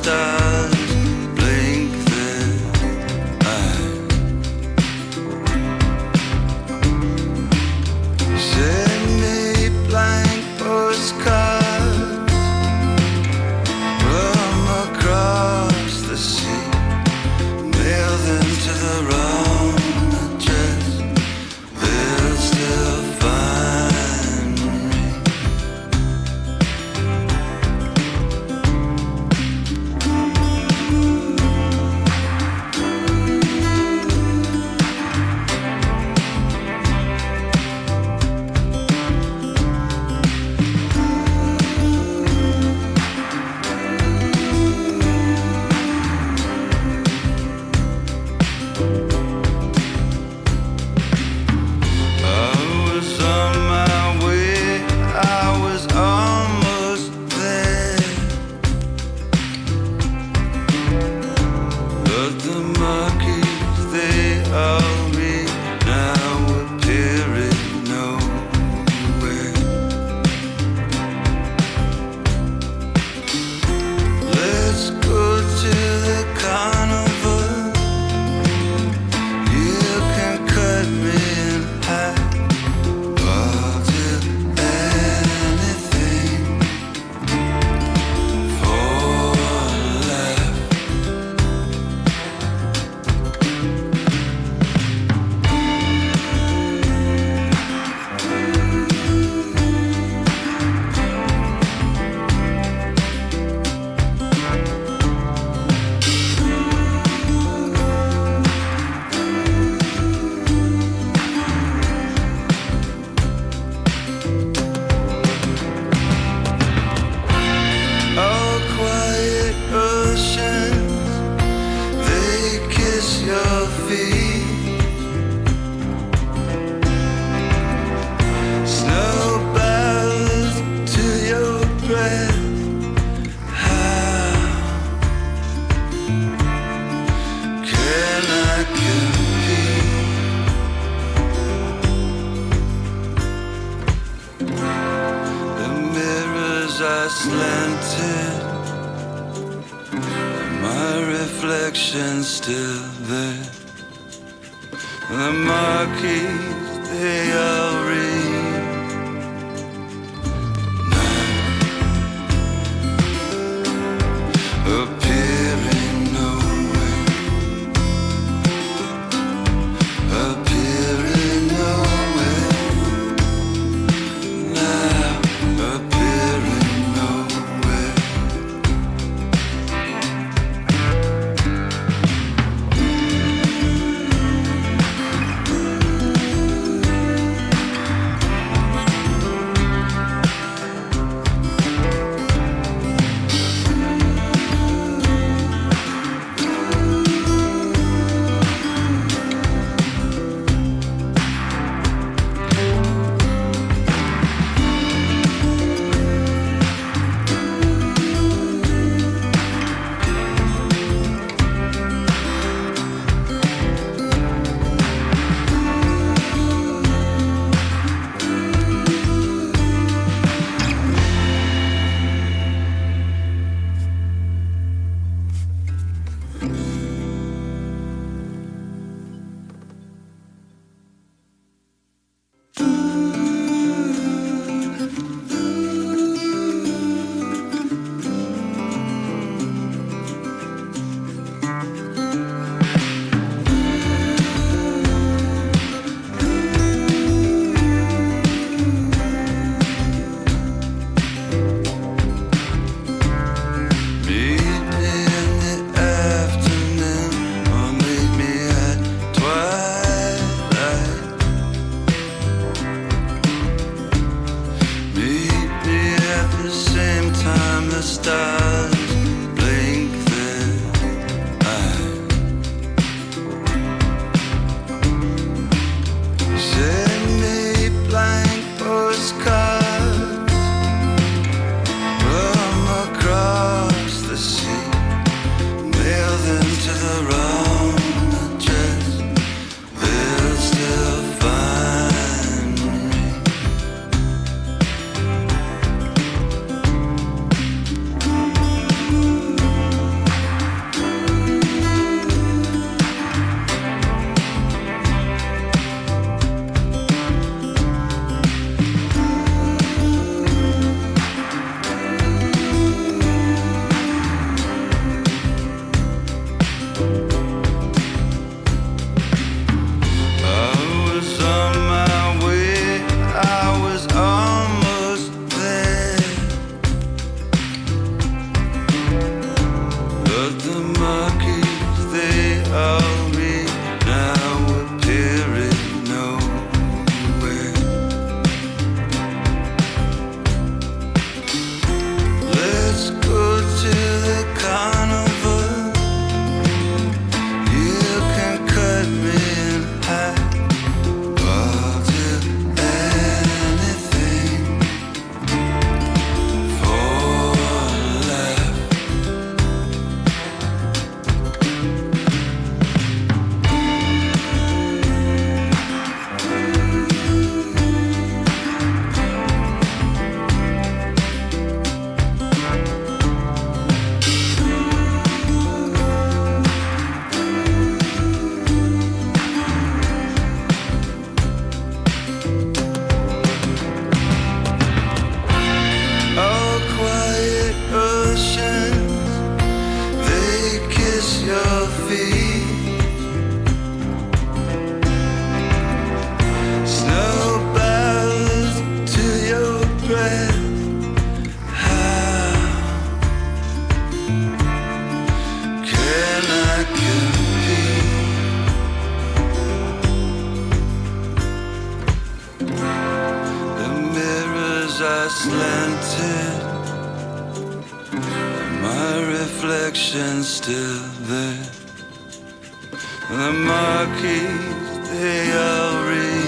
stars blink their eyes. Send me blank postcards from across the sea. Mail them to the wrong address. They'll still find me. I was on my way, I was almost there, but the monkeys, they all read now appearing nowhere. Let's go to the carnival. You can cut me in half. I'll do anything for a laugh. Oh, quiet oceans, they kiss your feet. Snow bows to your breath. How can I compete? The mirrors are slanted, my reflection's still there. The marquees, they all read now, appearing nowhere, appearing nowhere, now appearing nowhere. I slanted, my reflection's still there. The marquees, they all read